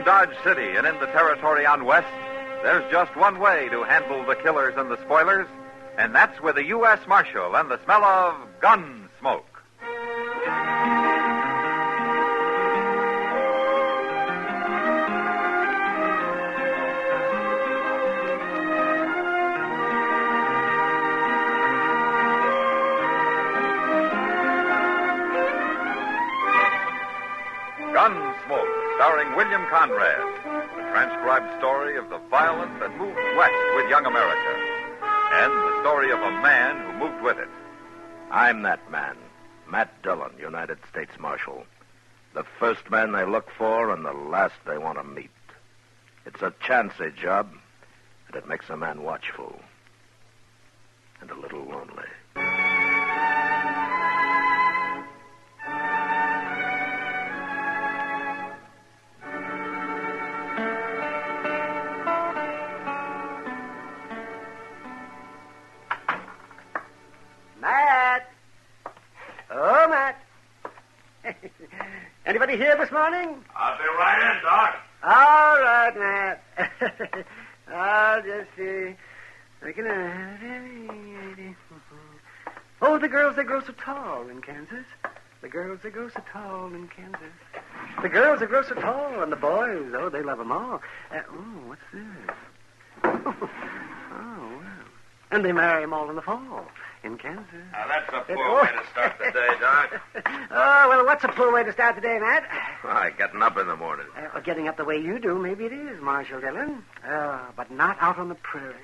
Dodge City and in the territory on West, there's just one way to handle the killers and the spoilers, and that's with a U.S. Marshal and the smell of Gunsmoke. Gunsmoke, starring William Conrad, the transcribed story of the violence that moved west with young America, and the story of a man who moved with it. I'm that man, Matt Dillon, United States Marshal. The first man they look for and the last they want to meet. It's a chancy job, and it makes a man watchful and a little lonely. Anybody here this morning? I'll be right in, Doc. All right, Matt. I'll just see. Oh, the girls that grow so tall in Kansas. The girls that grow so tall in Kansas. The girls that grow so tall, and the boys, oh, they love them all. What's this? Oh, well. And they marry them all in the fall. In Kansas. Now, that's a poor way to start the day, Doc. Oh, well, what's a poor way to start the day, Matt? Why, getting up in the morning. Getting up the way you do, maybe it is, Marshal Dillon. But not out on the prairie,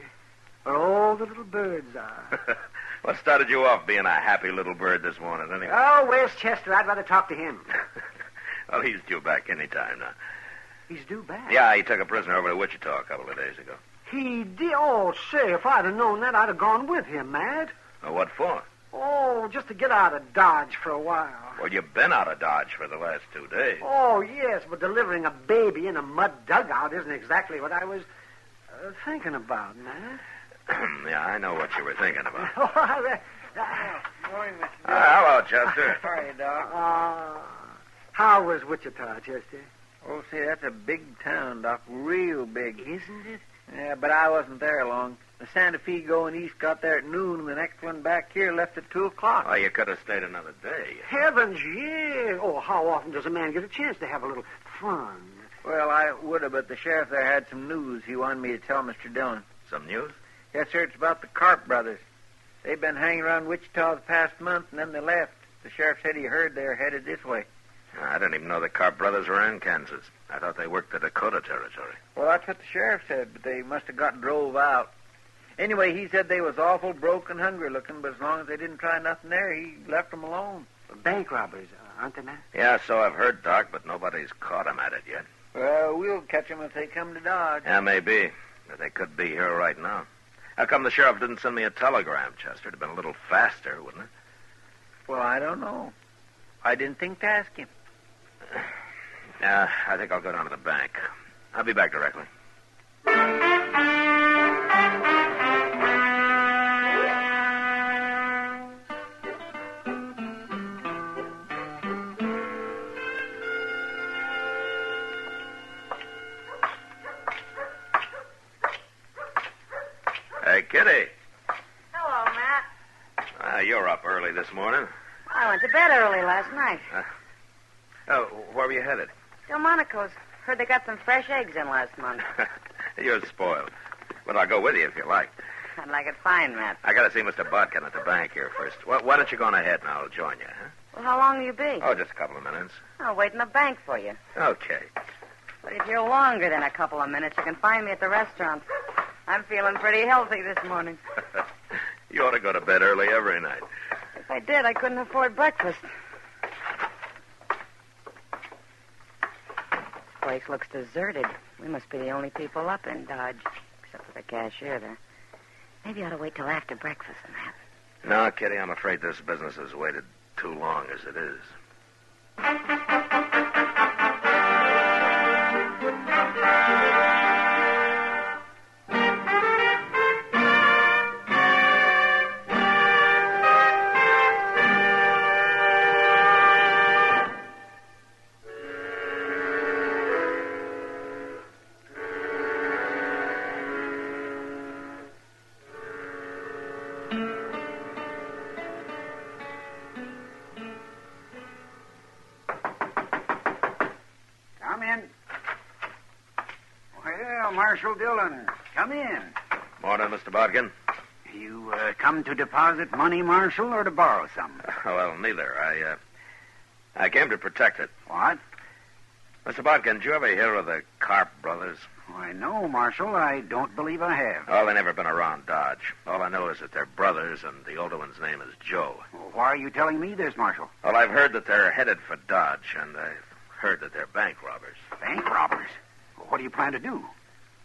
where all the little birds are. What started you off being a happy little bird this morning, anyway? Oh, where's Chester? I'd rather talk to him. Well, he's due back any time now. He's due back? Yeah, he took a prisoner over to Wichita a couple of days ago. He did? Oh, say, if I'd have known that, I'd have gone with him, Matt. Well, what for? Oh, just to get out of Dodge for a while. Well, you've been out of Dodge for the last 2 days. Oh, yes, but delivering a baby in a mud dugout isn't exactly what I was thinking about, Matt. Yeah, I know what you were thinking about. Morning, Mr. Hello, Chester. How are you, Doc? How was Wichita, Chester? Oh, see, that's a big town, Doc. Real big. Isn't it? Yeah, but I wasn't there long. The Santa Fe going east got there at noon, and the next one back here left at 2 o'clock. Oh, you could have stayed another day. Heavens, yeah. Oh, how often does a man get a chance to have a little fun? Well, I would have, but the sheriff there had some news he wanted me to tell Mr. Dillon. Some news? Yes, sir, it's about the Carp brothers. They've been hanging around Wichita the past month, and then they left. The sheriff said he heard they're headed this way. I didn't even know the Carp brothers were in Kansas. I thought they worked the Dakota territory. Well, that's what the sheriff said, but they must have got drove out. Anyway, he said they was awful broke and hungry looking, but as long as they didn't try nothing there, he left them alone. Bank robbers, aren't they, Matt? Yeah, so I've heard, Doc, but nobody's caught them at it yet. Well, we'll catch them if they come to Dodge. Yeah, maybe. But they could be here right now. How come the sheriff didn't send me a telegram, Chester? It'd have been a little faster, wouldn't it? Well, I don't know. I didn't think to ask him. I think I'll go down to the bank. I'll be back directly. Hey, Kitty. Hello, Matt. You're up early this morning. I went to bed early last night. Where were you headed? Delmonico's. Heard they got some fresh eggs in last month. You're spoiled. But I'll go with you if you like. I'd like it fine, Matt. I got to see Mr. Bodkin at the bank here first. Why don't you go on ahead and I'll join you, huh? Well, how long will you be? Oh, just a couple of minutes. I'll wait in the bank for you. Okay. But if you're longer than a couple of minutes, you can find me at the restaurant. I'm feeling pretty healthy this morning. You ought to go to bed early every night. If I did, I couldn't afford breakfast. This place looks deserted. We must be the only people up in Dodge, except for the cashier there. Maybe I ought to wait till after breakfast and that. No, Kitty, I'm afraid this business has waited too long as it is. Marshal Dillon. Come in. Morning, Mr. Bodkin. You come to deposit money, Marshal, or to borrow some? Well, neither. I came to protect it. What? Mr. Bodkin, did you ever hear of the Karp brothers? Why, no, Marshal. I don't believe I have. Well, they've never been around Dodge. All I know is that they're brothers, and the older one's name is Joe. Well, why are you telling me this, Marshal? Well, I've heard that they're headed for Dodge, and I've heard that they're bank robbers. Bank robbers? Well, what do you plan to do?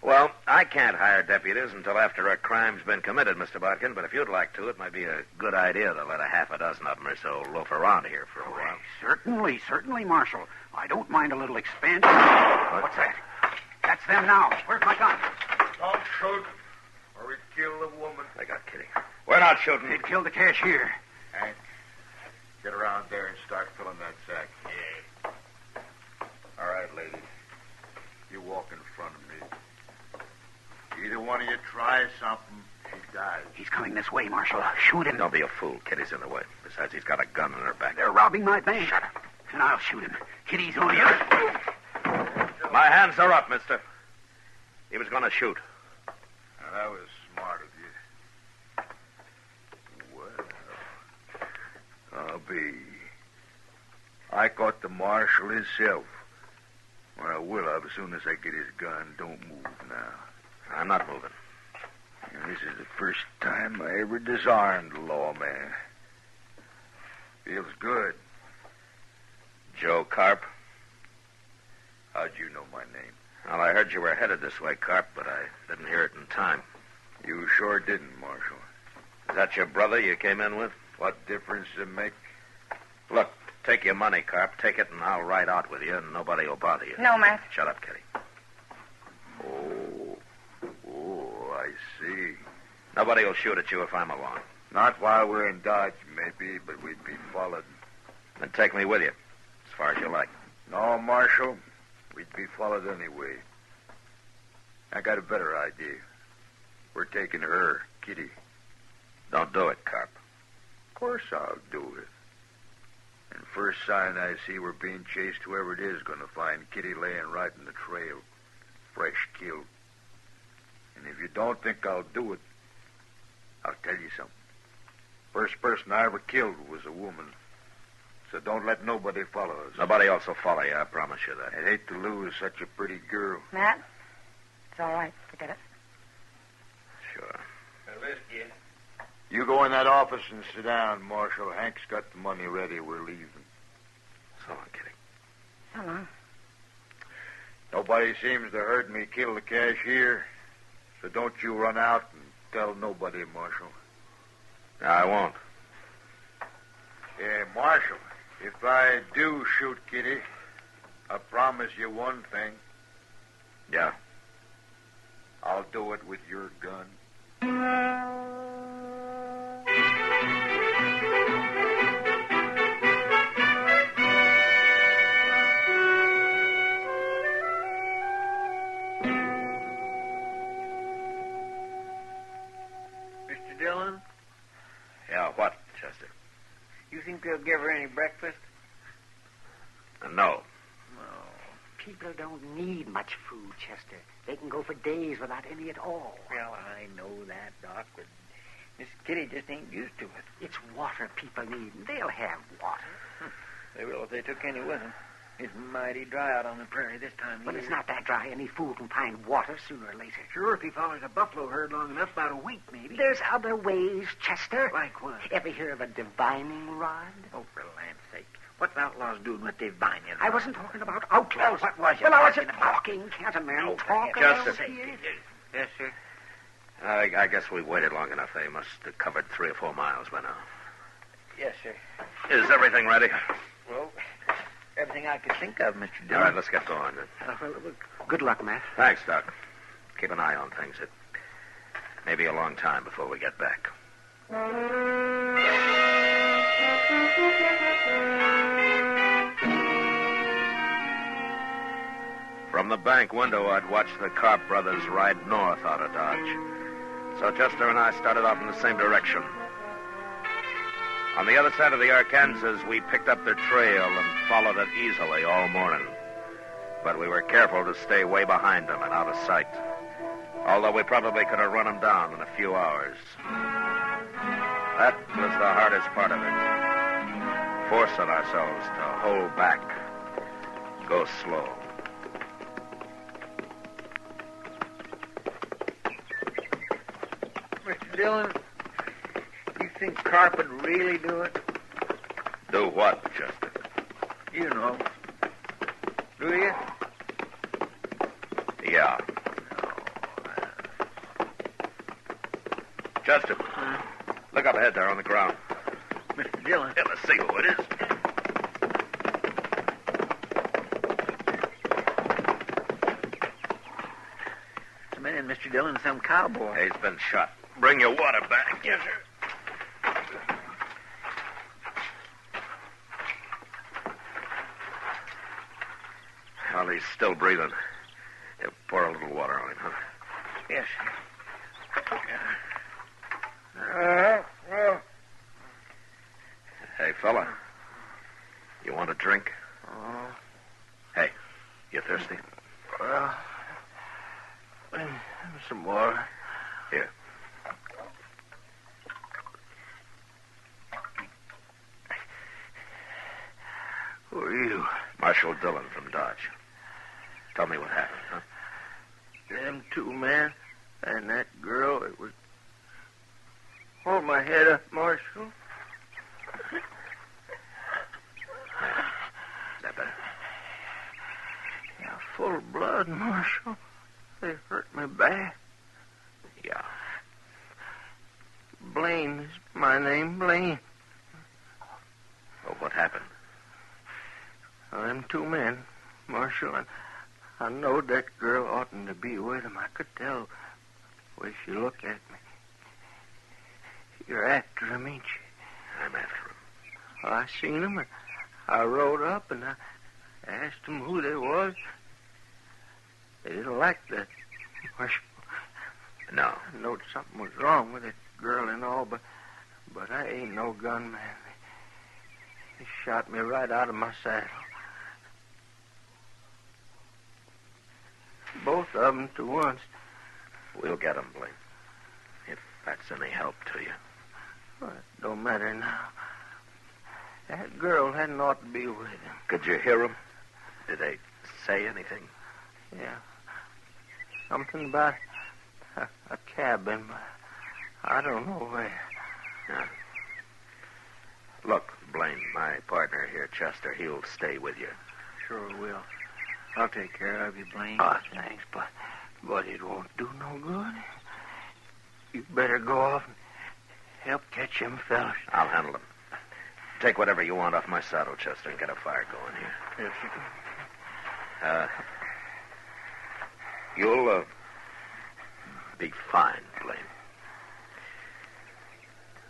Well, I can't hire deputies until after a crime's been committed, Mr. Bodkin, but if you'd like to, it might be a good idea to let a half a dozen of them or so loaf around here for a while. Certainly, Marshal. I don't mind a little expense. What's that? That's them now. Where's my gun? Don't shoot, or we'd kill the woman. They got Kitty. We're not shooting. They'd killed the cashier. Hank, get around there and start filling that sack. Yeah. All right, lady. You walk in front of me. Either one of you tries something, she dies. He's coming this way, Marshal. Shoot him. Don't be a fool. Kitty's in the way. Besides, he's got a gun in her back. They're robbing my bank. Shut up. And I'll shoot him. Kitty's on the other. My hands are up, mister. He was going to shoot. Now, that was smart of you. Well, I'll be. I caught the marshal himself. Well, I will have as soon as I get his gun. Don't move now. I'm not moving. And this is the first time I ever disarmed a lawman. Feels good. Joe Karp. How'd you know my name? Well, I heard you were headed this way, Karp, but I didn't hear it in time. You sure didn't, Marshal. Is that your brother you came in with? What difference does it make? Look, take your money, Karp. Take it, and I'll ride out with you, and nobody will bother you. No, Matt. Shut up, Kitty. Oh, I see. Nobody will shoot at you if I'm along. Not while we're in Dodge, maybe, but we'd be followed. Then take me with you, as far as you like. No, Marshal. We'd be followed anyway. I got a better idea. We're taking her, Kitty. Don't do it, Karp. Of course I'll do it. And first sign I see we're being chased, whoever it is going to find Kitty laying right in the trail, fresh killed. And if you don't think I'll do it, I'll tell you something. First person I ever killed was a woman. So don't let nobody follow us. Nobody else will follow you, I promise you that. I'd hate to lose such a pretty girl. Matt, it's all right. Forget it. Sure. Whiskey. You go in that office and sit down, Marshal. Hank's got the money ready. We're leaving. So long, Kitty. So long. Nobody seems to heard me kill the cashier. So don't you run out and tell nobody, Marshal. No, I won't. Yeah, Marshal, if I do shoot Kitty, I promise you one thing. Yeah. I'll do it with your gun. Mr. Dillon, Yeah, what, Chester? you think they'll give her any breakfast? No. People don't need much food, Chester. They can go for days without any at all. Well, I know that, Doc, but Miss Kitty just ain't used to it. It's water people need. They'll have water. They will if they took any with them. It's mighty dry out on the prairie this time of But year. it's not that dry. Any fool can find water sooner or later. Sure, if he follows a buffalo herd long enough, about a week, maybe. There's other ways, Chester. Like what? Ever hear of a divining rod? Oh, for land's sake. What's outlaws doing with divining? I wasn't talking about outlaws. What was you Well, I was talking just about? talking. Can't a man Oh, talk for Just around a- here? Yes, sir. I guess we waited long enough. They must have covered 3 or 4 miles by now. Yes, sir. Is everything ready? Well, everything I could think of, Mr. All Dillon. right, let's get going. Well, good luck, Matt. Thanks, Doc. Keep an eye on things. It may be a long time before we get back. From the bank window, I'd watched the Karp brothers ride north out of Dodge. So Chester and I started off in the same direction. On the other side of the Arkansas, we picked up their trail and followed it easily all morning. But we were careful to stay way behind them and out of sight. Although we probably could have run him down in a few hours. That was the hardest part of it. Forcing ourselves to hold back. Go slow. Mr. Dillon, you think Carp would really do it? Do what, Chester? You know. Do you? Yeah. Chester, look up ahead there on the ground. Mr. Dillon. Yeah, let's see who it is. The man, Mr. Dillon, some cowboy. He's been shot. Bring your water back. Yes, sir. Well, he's still breathing. Yeah, pour a little water on him, huh? Yes. Hey, fella. You want a drink? Hey, you thirsty? Well, some water. Here. Who are you? Marshal Dillon from Dodge. Tell me what happened, huh? Them two men and that girl, it was... Hold my head up, Marshal. That better? Yeah, full of blood, Marshal. They hurt me bad. Yeah. Blaine is my name, Blaine. Well, what happened? Well, them two men, Marshal, and I knowed that girl oughtn't to be with him. I could tell the way she looked at me. You're after him, ain't you? I'm after him. Well, I seen him, and I rode up, and I asked them who they was. They didn't like that, Marshal. No. I knowed something was wrong with that girl and all, but I ain't no gunman. They shot me right out of my saddle. Both of them to once. We'll get him, Blaine. If that's any help to you. Well, it don't matter now. That girl hadn't ought to be with him. Could you hear him? Did they say anything? Yeah. Something about a cabin, but I don't know where. Yeah. Look, Blaine, my partner here, Chester, he'll stay with you. Sure will. I'll take care of you, Blaine. Oh, thanks, but it won't do no good. You better go off and help catch them fellas. I'll handle them. Take whatever you want off my saddle, Chester, and get a fire going here. Yes, sir. You'll be fine, Blaine.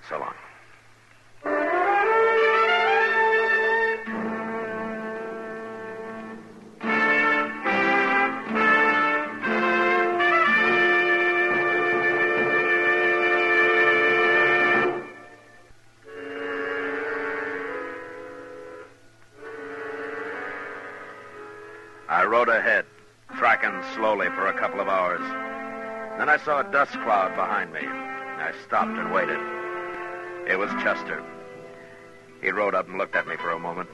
So long. I rode ahead, tracking slowly for a couple of hours. Then I saw a dust cloud behind me. I stopped and waited. It was Chester. He rode up and looked at me for a moment.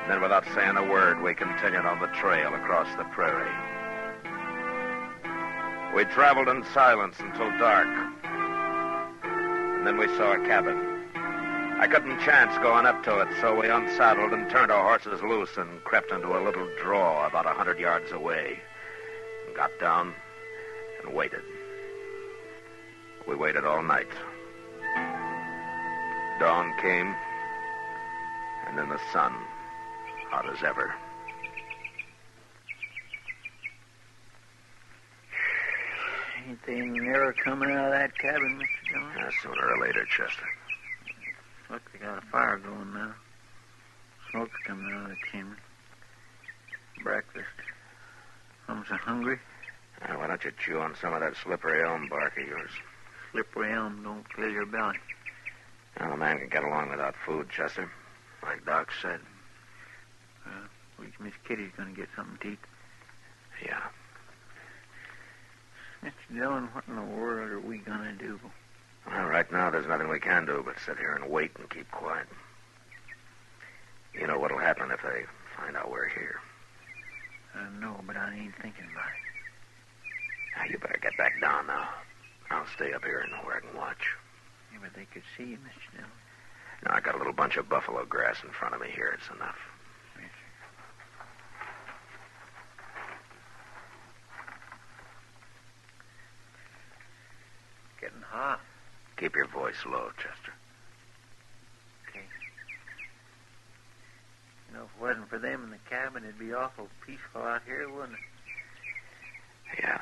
Then, without saying a word, we continued on the trail across the prairie. We traveled in silence until dark. And then we saw a cabin. I couldn't chance going up to it, so we unsaddled and turned our horses loose and crept into a little draw about 100 yards away. And got down and waited. We waited all night. Dawn came, and then the sun, hot as ever. Ain't they never coming out of that cabin, Mr. Dillon? Sooner or later, Chester. Look, they got a fire going now. Smoke's coming out of the chimney. Breakfast. I'm so hungry. Why don't you chew on some of that slippery elm bark of yours? Slippery elm don't kill your belly. Well, a man can get along without food, Chester. Like Doc said. Miss Kitty's going to get something to eat. Yeah. Mr. Dillon, what in the world are we going to do? Well, right now there's nothing we can do but sit here and wait and keep quiet. You know what'll happen if they find out we're here. I know, but I ain't thinking about it. Now, you better get back down now. I'll stay up here and where I can watch. Yeah, but they could see you, Mr. Dillon. No, I got a little bunch of buffalo grass in front of me here. It's enough. Yes, sir. Getting hot. Keep your voice low, Chester. Okay. You know, if it wasn't for them in the cabin, it'd be awful peaceful out here, wouldn't it? Yeah.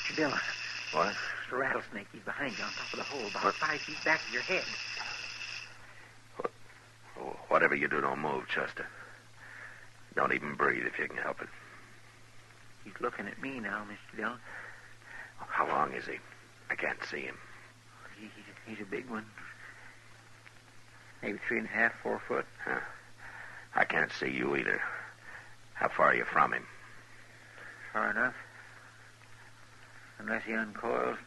Mr. Dillon. What? It's a rattlesnake. He's behind you on top of the hole, about 5 feet back of your head. Whatever you do, don't move, Chester. Don't even breathe if you can help it. He's looking at me now, Mr. Dillon. How long is he? I can't see him. He's a big one. Maybe 3.5, 4 foot. Huh. I can't see you either. How far are you from him? Far enough. Unless he uncoils,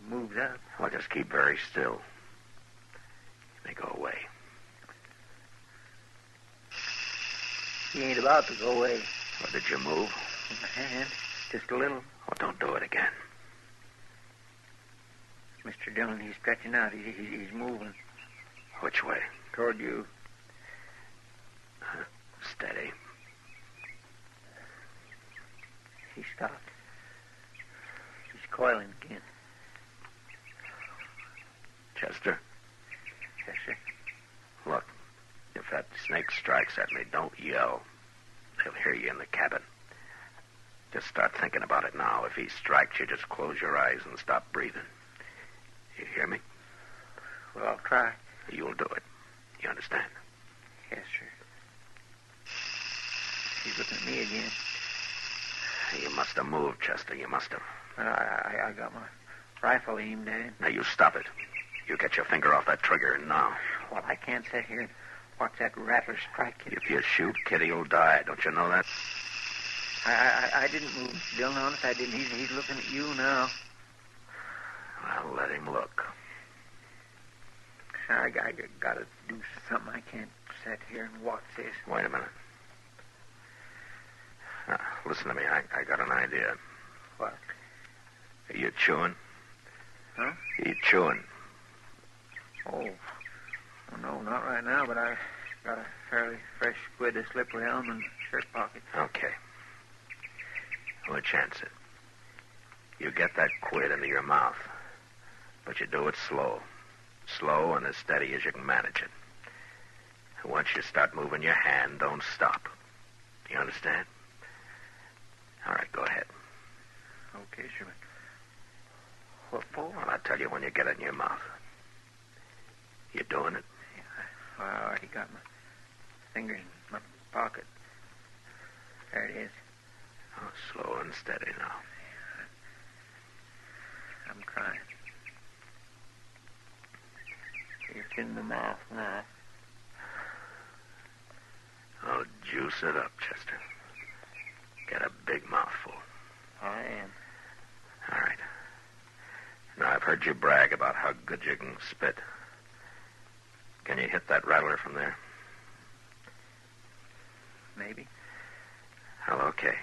moves up. Well, just keep very still. He may go away. He ain't about to go away. Or did you move? With my hand, just a little. Oh, don't do it again. Mr. Dillon, he's stretching out. He's moving. Which way? Toward you. Steady. He stopped. He's coiling again. Chester? Yes, sir. Look, if that snake strikes at me, don't yell. They'll hear you in the cabin. Just start thinking about it now. If he strikes you, just close your eyes and stop breathing. You hear me? Well, I'll try. You'll do it. You understand? Yes, sir. He's looking at me again. You must have moved, Chester. You must have. I got my rifle aimed at him. Now, you stop it. You get your finger off that trigger now. Well, I can't sit here and watch that rattler strike you. If you shoot, Kitty will die. Don't you know that? I didn't move, Mr. Dillon. Honest, I didn't. He's looking at you now. Well, let him look. I got to do something. I can't sit here and watch this. Wait a minute. Listen to me. I got an idea. What? Are you chewing? Huh? Are you chewing? Oh. Well, no, not right now, but I got a fairly fresh squid of slippery elm in the shirt pocket. Okay. We'll chance it. You get that quid into your mouth, but you do it slow. Slow and as steady as you can manage it. And once you start moving your hand, don't stop. Do you understand? All right, go ahead. Okay, sure. What for? Well, I'll tell you when you get it in your mouth. You doing it? Yeah, I already got my finger in my pocket. There it is. Oh, slow and steady now. I'm trying. It's in the mouth now. Oh, juice it up, Chester. Get a big mouthful. I am. All right. Now, I've heard you brag about how good you can spit. Can you hit that rattler from there? Maybe. Well, okay.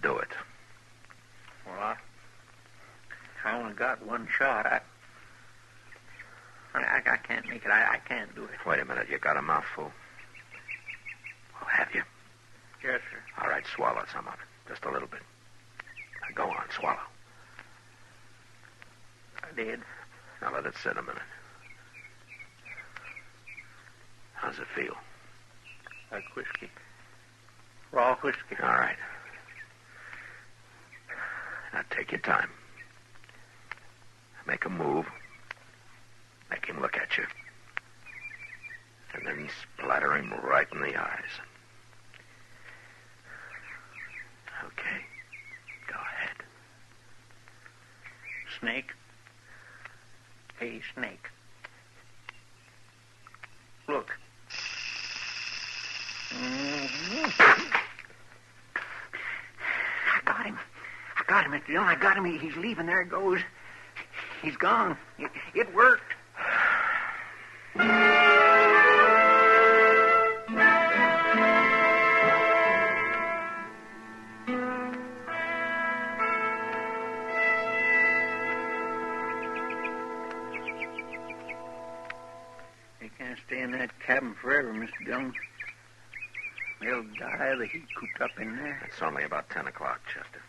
Do it. Well, I only got one shot. I can't make it. I can't do it. Wait a minute. You got a mouthful? Oh, have you? Yes, sir. All right, swallow some of it. Just a little bit. Now, go on, swallow. I did. Now, let it sit a minute. How's it feel? Like whiskey. Raw whiskey. All right. Now, take your time. Make a move. Make him look at you. And then splatter him right in the eyes. Okay. Go ahead. Snake. Hey, snake. Look. got him, Mr. Dillon. I got him. He's leaving. There he goes. He's gone. It worked. They can't stay in that cabin forever, Mr. Dillon. They'll die of the heat cooped up in there. It's only about 10 o'clock, Chester.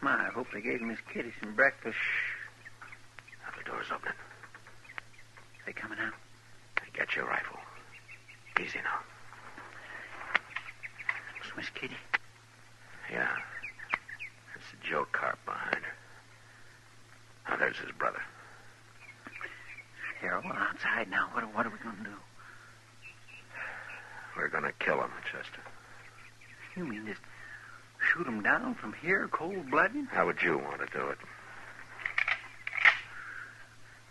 My, I hope they gave Miss Kitty some breakfast. Now the door's opening. They coming out? Get your rifle. Easy now. It's Miss Kitty. Yeah. That's Joe Carp behind her. Now, there's his brother. They're all outside now. What are we going to do? We're going to kill him, Chester. You mean just shoot him down from here, cold-blooded? How would you want to do it?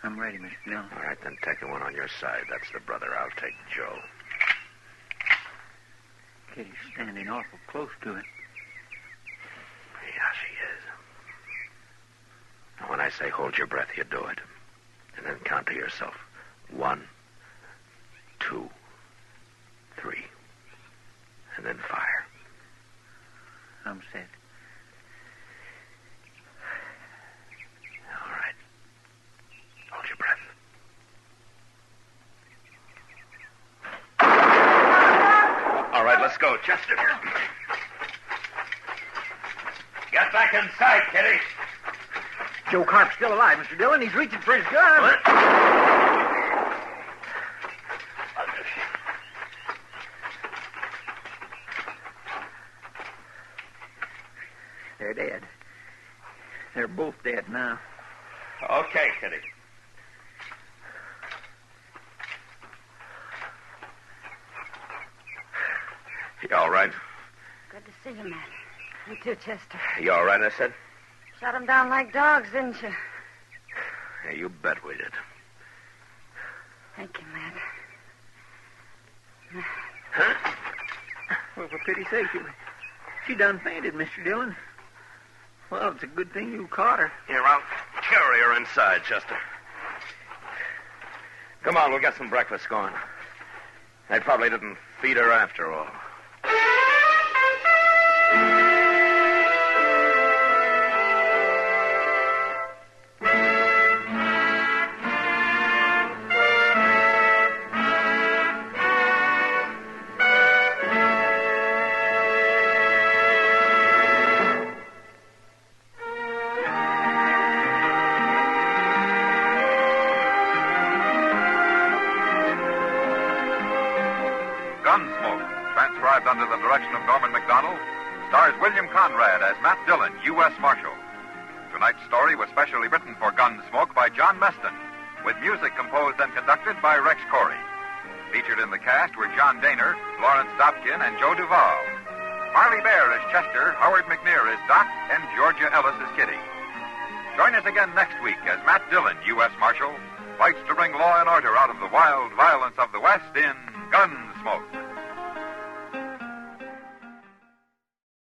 I'm ready, Mr. Dillon. All right, then take the one on your side. That's the brother. I'll take Joe. Kitty's standing awful close to it. Yeah, she is. Now, when I say hold your breath, you do it. And then count to yourself. 1, 2, 3. And then fire. I'm set. All right. Hold your breath. All right, let's go, Chester. Get back inside, Kitty. Joe Carp's still alive, Mr. Dillon. He's reaching for his gun. What? They're dead. They're both dead now. Okay, Kitty. You all right? Good to see you, Matt. You too, Chester. You all right, I said? Shot them down like dogs, didn't you? Yeah, you bet we did. Thank you, Matt. Well, for pity's sake, she done fainted, Mr. Dillon. Well, it's a good thing you caught her. Here, I'll carry her inside, Chester. Come on, we'll get some breakfast going. They probably didn't feed her after all. Gunsmoke, transcribed under the direction of Norman MacDonald, stars William Conrad as Matt Dillon, U.S. Marshal. Tonight's story was specially written for Gunsmoke by John Meston, with music composed and conducted by Rex Corey. Featured in the cast were John Daner, Lawrence Dobkin, and Joe Duvall. Marley Bear as Chester, Howard McNear as Doc, and Georgia Ellis as Kitty. Join us again next week as Matt Dillon, U.S. Marshal, fights to bring law and order out of the wild violence of the West in Gunsmoke.